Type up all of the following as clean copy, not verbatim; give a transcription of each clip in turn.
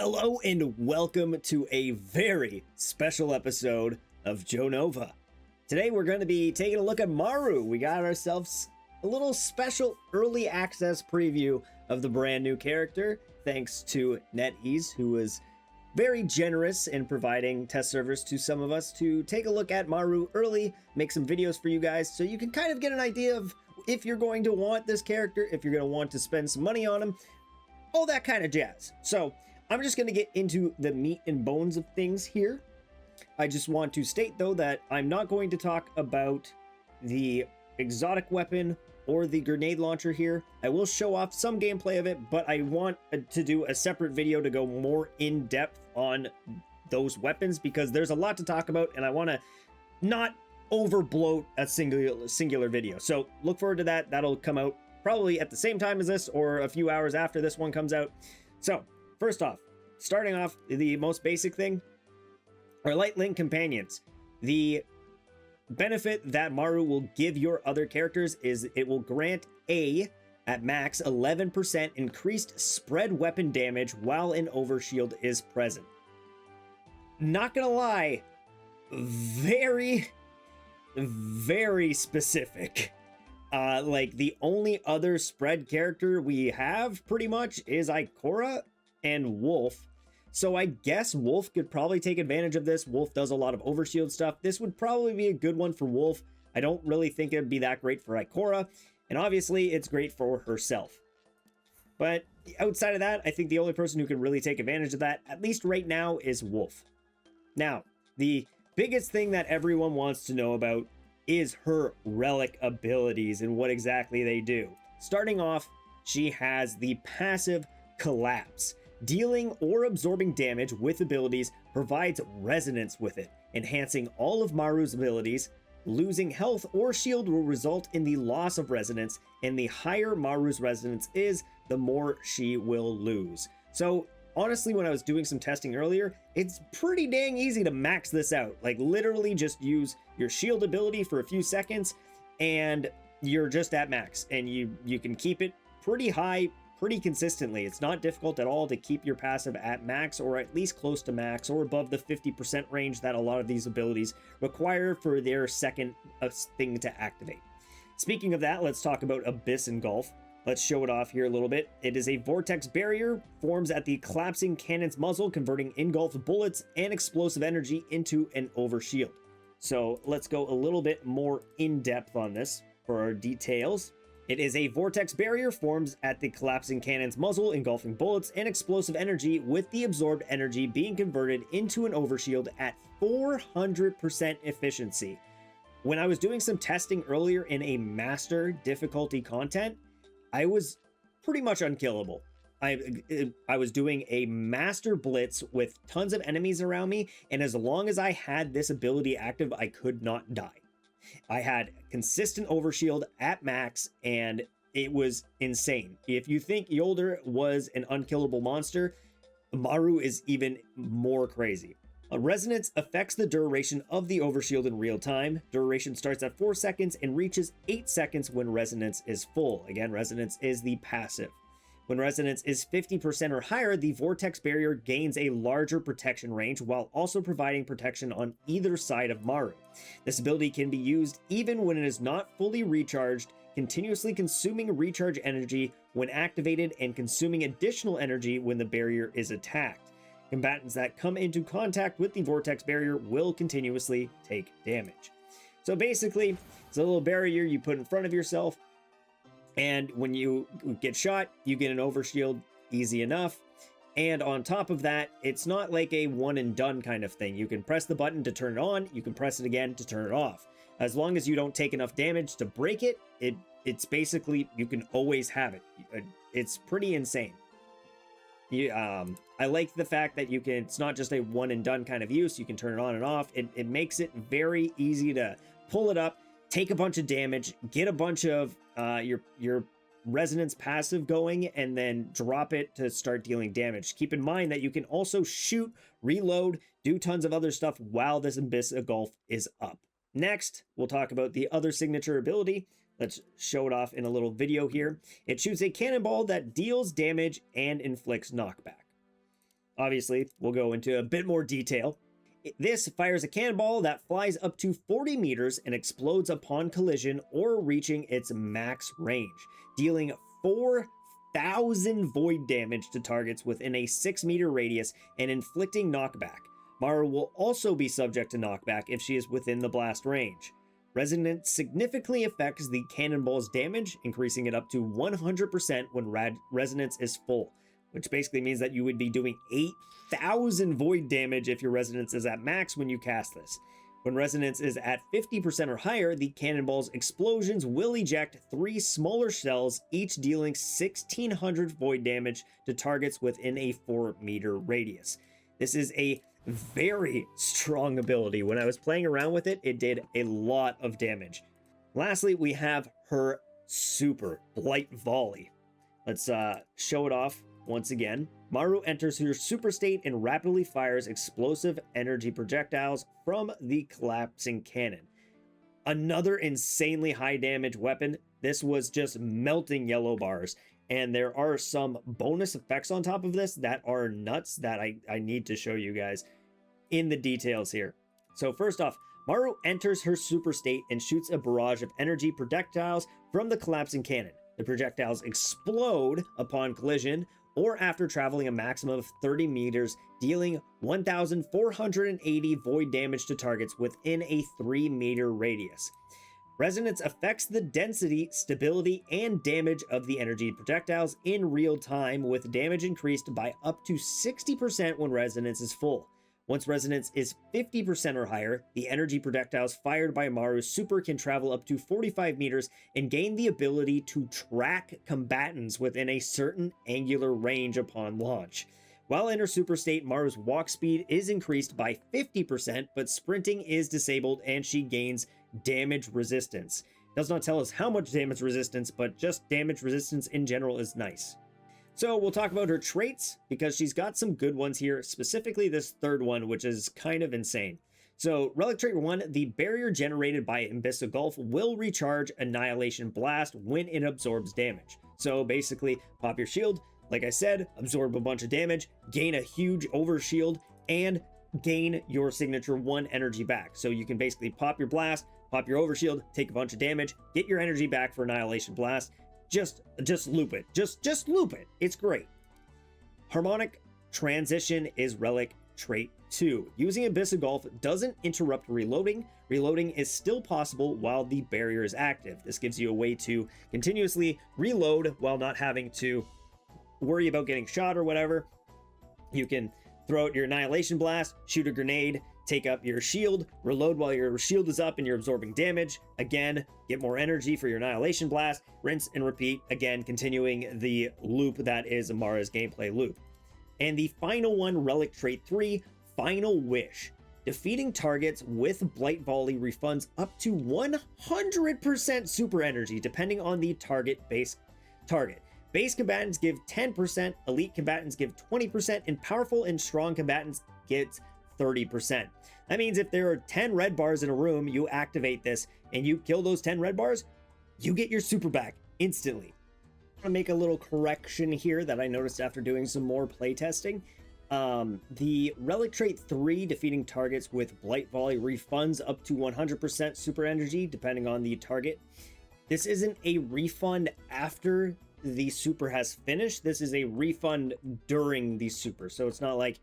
Hello and welcome to a very special episode of JoeNova. Today we're going to be taking a look at Maru. We got ourselves a little special early access preview of the brand new character, thanks to NetEase, who was very generous in providing test servers to some of us to take a look at Maru early, make some videos for you guys so you can kind of get an idea of if you're going to want this character, if you're going to want to spend some money on him, all that kind of jazz. So I'm just going to get into the meat and bones of things here. I just want to state, though, that I'm not going to talk about the exotic weapon or the grenade launcher here. I will show off some gameplay of it, but I want to do a separate video to go more in depth on those weapons because there's a lot to talk about and I want to not overbloat a singular video. So look forward to that. That'll come out probably at the same time as this or a few hours after this one comes out. So first off, starting off, the most basic thing, our Light Link companions. The benefit that Maru will give your other characters is it will grant at max 11% increased spread weapon damage while an overshield is present. Not gonna lie, very specific. Like the only other spread character we have pretty much is Ikora and Wolf. So I guess Wolf could probably take advantage of this. Wolf does a lot of overshield stuff. This would probably be a good one for Wolf. I don't really think it'd be that great for Ikora. And obviously it's great for herself. But outside of that, I think the only person who can really take advantage of that, at least right now, is Wolf. Now, the biggest thing that everyone wants to know about is her relic abilities and what exactly they do. Starting off, she has the passive Collapse. Dealing or absorbing damage with abilities provides resonance with it, enhancing all of Maru's abilities. Losing health or shield will result in the loss of resonance, and the higher Maru's resonance is, the more she will lose. So honestly, when I was doing some testing earlier, it's pretty dang easy to max this out. Like literally just use your shield ability for a few seconds and you're just at max, and you can keep it pretty high pretty consistently. It's not difficult at all to keep your passive at max or at least close to max or above the 50% range that a lot of these abilities require for their second thing to activate. Speaking of that, let's talk about Abyss Engulf. Let's show it off here a little bit. It is a vortex barrier, forms at the collapsing cannon's muzzle, converting engulf bullets and explosive energy into an overshield. So let's go a little bit more in depth on this for our details. It is a vortex barrier, forms at the collapsing cannon's muzzle, engulfing bullets and explosive energy, with the absorbed energy being converted into an overshield at 400% efficiency. When I was doing some testing earlier in a master difficulty content, I was pretty much unkillable. I was doing a master blitz with tons of enemies around me, and as long as I had this ability active, I could not die. I had consistent overshield at max, and it was insane. If you think Yolder was an unkillable monster, Maru is even more crazy. Resonance affects the duration of the overshield in real time. Duration starts at 4 seconds and reaches 8 seconds when resonance is full. Again, resonance is the passive. When resonance is 50% or higher, the vortex barrier gains a larger protection range while also providing protection on either side of Maru. This ability can be used even when it is not fully recharged, continuously consuming recharge energy when activated and consuming additional energy when the barrier is attacked. Combatants that come into contact with the vortex barrier will continuously take damage. So basically, it's a little barrier you put in front of yourself, and when you get shot, you get an overshield, easy enough. And on top of that, it's not like a one and done kind of thing. You can press the button to turn it on, you can press it again to turn it off. As long as you don't take enough damage to break it, it's basically, you can always have it. It's pretty insane. I like the fact that you can, it's not just a one and done kind of use, you can turn it on and off. It makes it very easy to pull it up, take a bunch of damage, get a bunch of your resonance passive going, and then drop it to start dealing damage. Keep in mind that you can also shoot, reload, do tons of other stuff while this Abyss Engulf is up. Next, we'll talk about the other signature ability. Let's show it off in a little video here. It shoots a cannonball that deals damage and inflicts knockback. Obviously, we'll go into a bit more detail. This fires a cannonball that flies up to 40 meters and explodes upon collision or reaching its max range, dealing 4,000 void damage to targets within a 6-meter radius and inflicting knockback. Maru will also be subject to knockback if she is within the blast range. Resonance significantly affects the cannonball's damage, increasing it up to 100% when resonance is full, which basically means that you would be doing 8,000 void damage if your resonance is at max when you cast this. When resonance is at 50% or higher, the cannonball's explosions will eject 3 smaller shells, each dealing 1,600 void damage to targets within a 4-meter radius. This is a very strong ability. When I was playing around with it, it did a lot of damage. Lastly, we have her super, Blight Volley. Let's show it off once again. Maru enters her super state and rapidly fires explosive energy projectiles from the collapsing cannon. Another insanely high damage weapon. This was just melting yellow bars. And there are some bonus effects on top of this that are nuts that I need to show you guys in the details here. So first off, Maru enters her super state and shoots a barrage of energy projectiles from the collapsing cannon. The projectiles explode upon collision or after traveling a maximum of 30 meters, dealing 1,480 void damage to targets within a 3-meter radius. Resonance affects the density, stability, and damage of the energy projectiles in real time, with damage increased by up to 60% when resonance is full. Once resonance is 50% or higher, the energy projectiles fired by Maru's super can travel up to 45 meters and gain the ability to track combatants within a certain angular range upon launch. While in her super state, Maru's walk speed is increased by 50%, but sprinting is disabled and she gains damage resistance. Does not tell us how much damage resistance, but just damage resistance in general is nice. So we'll talk about her traits because she's got some good ones here, specifically this third one, which is kind of insane. So relic trait 1, the barrier generated by Engulf will recharge Annihilation Blast when it absorbs damage. So basically pop your shield, like I said, absorb a bunch of damage, gain a huge overshield, and gain your signature 1 energy back. So you can basically pop your blast, pop your overshield, take a bunch of damage, get your energy back for Annihilation Blast. Just loop it. Just loop it. It's great. Harmonic Transition is relic trait 2. Using Engulf doesn't interrupt reloading. Reloading is still possible while the barrier is active. This gives you a way to continuously reload while not having to worry about getting shot or whatever. You can throw out your Annihilation Blast, shoot a grenade, take up your shield, reload while your shield is up and you're absorbing damage. Again, get more energy for your Annihilation Blast, rinse and repeat, again, continuing the loop that is Amara's gameplay loop. And the final one, Relic Trait 3, Final Wish. Defeating targets with Blight Volley refunds up to 100% super energy, depending on the base target. Base combatants give 10%, elite combatants give 20%, and powerful and strong combatants get 30%. That means if there are 10 red bars in a room, you activate this and you kill those 10 red bars, you get your super back instantly. I'm gonna make a little correction here that I noticed after doing some more playtesting. The Relic Trait 3, defeating targets with Blight Volley, refunds up to 100% super energy depending on the target. This isn't a refund after the super has finished. This is a refund during the super. So it's not like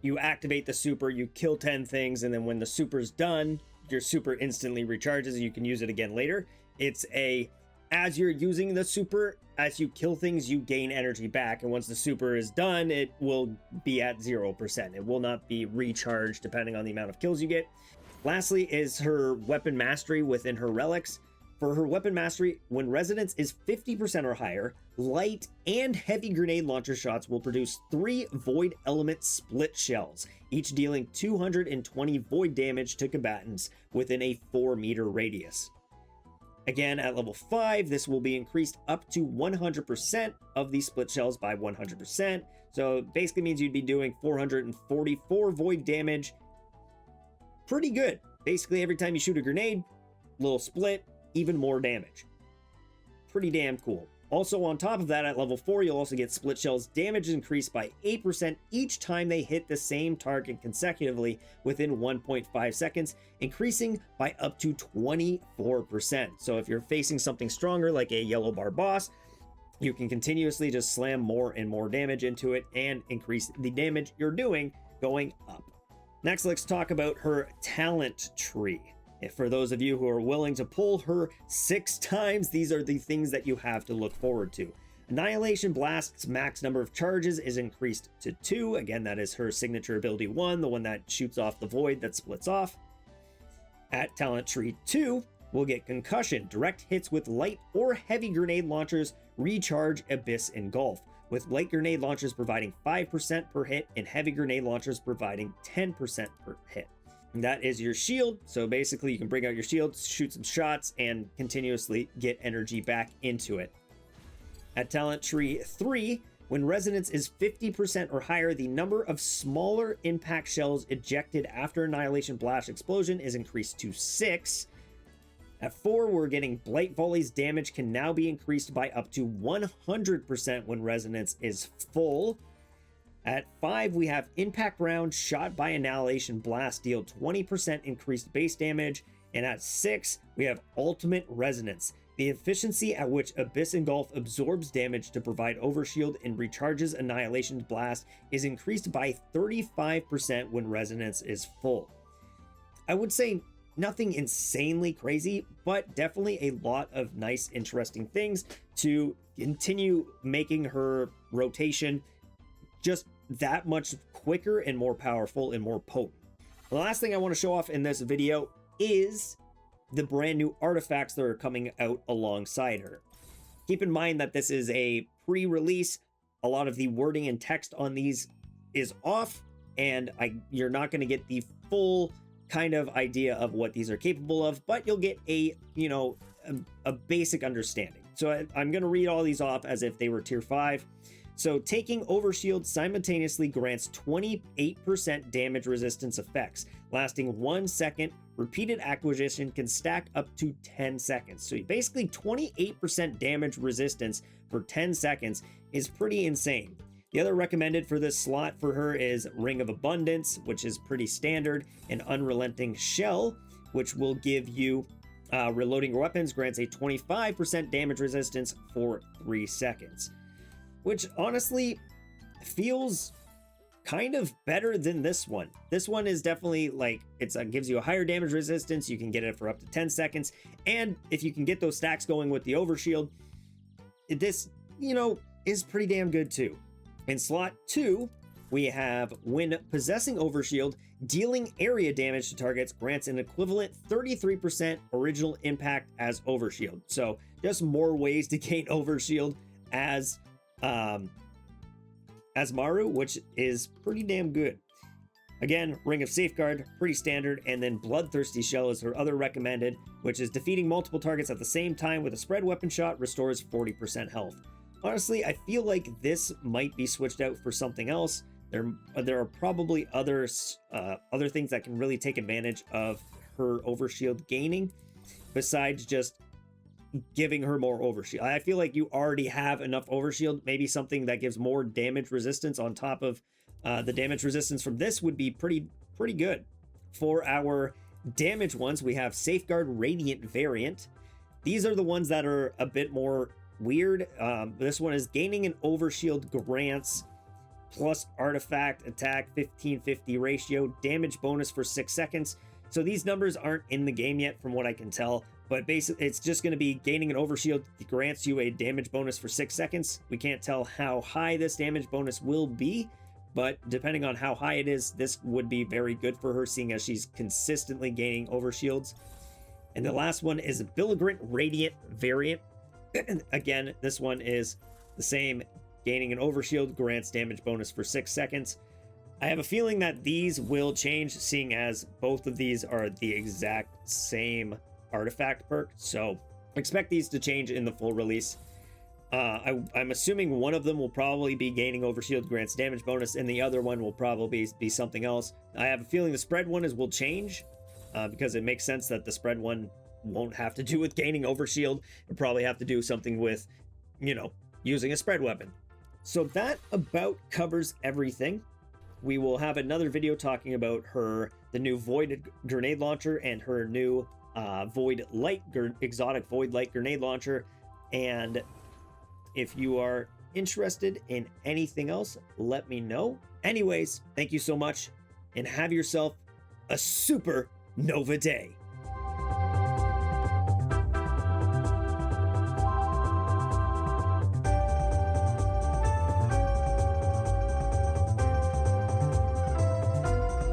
you activate the super, you kill 10 things, and then when the super's done, your super instantly recharges and you can use it again later. It's as you're using the super, as you kill things, you gain energy back. And once the super is done, it will be at 0%. It will not be recharged depending on the amount of kills you get. Lastly is her weapon mastery within her relics. For her weapon mastery, when resonance is 50% or higher, light and heavy grenade launcher shots will produce 3 void element split shells, each dealing 220 void damage to combatants within a 4-meter radius. Again, at level 5, this will be increased up to 100% of these split shells by 100%. So it basically means you'd be doing 444 void damage. Pretty good. Basically, every time you shoot a grenade, little split, even more damage. Pretty damn cool. Also, on top of that, at level 4, you'll also get split shells. Damage increased by 8% each time they hit the same target consecutively within 1.5 seconds, increasing by up to 24%. So if you're facing something stronger like a yellow bar boss, you can continuously just slam more and more damage into it and increase the damage you're doing going up. Next, let's talk about her talent tree. For those of you who are willing to pull her 6 times, these are the things that you have to look forward to. Annihilation Blast's max number of charges is increased to 2. Again, that is her signature ability 1, the one that shoots off the void that splits off. At talent tree 2, we'll get concussion. Direct hits with light or heavy grenade launchers recharge Abyss Engulf, with light grenade launchers providing 5% per hit and heavy grenade launchers providing 10% per hit. And that is your shield. So basically you can bring out your shield, shoot some shots, and continuously get energy back into it. At talent tree 3, when resonance is 50% or higher, the number of smaller impact shells ejected after Annihilation Blast explosion is increased to 6. At 4, we're getting Blight Volley's damage can now be increased by up to 100% when resonance is full. At 5, we have Impact Round shot by Annihilation Blast deal 20% increased base damage. And at 6, we have Ultimate Resonance. The efficiency at which Abyss Engulf absorbs damage to provide overshield and recharges Annihilation Blast is increased by 35% when resonance is full. I would say nothing insanely crazy, but definitely a lot of nice, interesting things to continue making her rotation just that much quicker and more powerful and more potent. The last thing I want to show off in this video is the brand new artifacts that are coming out alongside her. Keep in mind that this is a pre-release. A lot of the wording and text on these is off, and you're not going to get the full kind of idea of what these are capable of, but you'll get a basic understanding. So I'm going to read all these off as if they were tier 5. So taking overshield simultaneously grants 28% damage resistance effects, lasting 1 second. Repeated acquisition can stack up to 10 seconds. So basically 28% damage resistance for 10 seconds is pretty insane. The other recommended for this slot for her is Ring of Abundance, which is pretty standard, and Unrelenting Shell, which will give you reloading your weapons, grants a 25% damage resistance for 3 seconds. Which honestly feels kind of better than this one. This one is definitely like, it gives you a higher damage resistance. You can get it for up to 10 seconds. And if you can get those stacks going with the overshield, this, is pretty damn good too. In slot 2, we have when possessing overshield, dealing area damage to targets grants an equivalent 33% original impact as overshield. So just more ways to gain overshield as Maru, which is pretty damn good. Again, Ring of Safeguard, pretty standard, and then Bloodthirsty Shell is her other recommended, which is defeating multiple targets at the same time with a spread weapon shot restores 40% health. Honestly, I feel like this might be switched out for something else. There are probably other things that can really take advantage of her overshield gaining, besides just giving her more overshield. I feel like you already have enough overshield. Maybe something that gives more damage resistance on top of the damage resistance from this would be pretty good. For our damage ones, we have Safeguard Radiant variant. These are the ones that are a bit more weird. This one is gaining an overshield grants plus artifact attack 15-50 ratio damage bonus for 6 seconds. So these numbers aren't in the game yet from what I can tell, but basically it's just going to be gaining an overshield grants you a damage bonus for 6 seconds. We can't tell how high this damage bonus will be, but depending on how high it is, this would be very good for her, seeing as she's consistently gaining overshields. And the last one is Billigrant Radiant variant. Again, this one is the same. Gaining an overshield grants damage bonus for 6 seconds. I have a feeling that these will change, seeing as both of these are the exact same artifact perk. So expect these to change in the full release. I'm assuming one of them will probably be gaining overshield grants damage bonus, and the other one will probably be something else. I have a feeling the spread one will change because it makes sense that the spread one won't have to do with gaining overshield. It'll probably have to do something with, you know, using a spread weapon. So that about covers everything. We will have another video talking about the new Void grenade launcher and her new exotic Void Light grenade launcher. And if you are interested in anything else, let me know. Anyways, thank you so much and have yourself a super Nova day.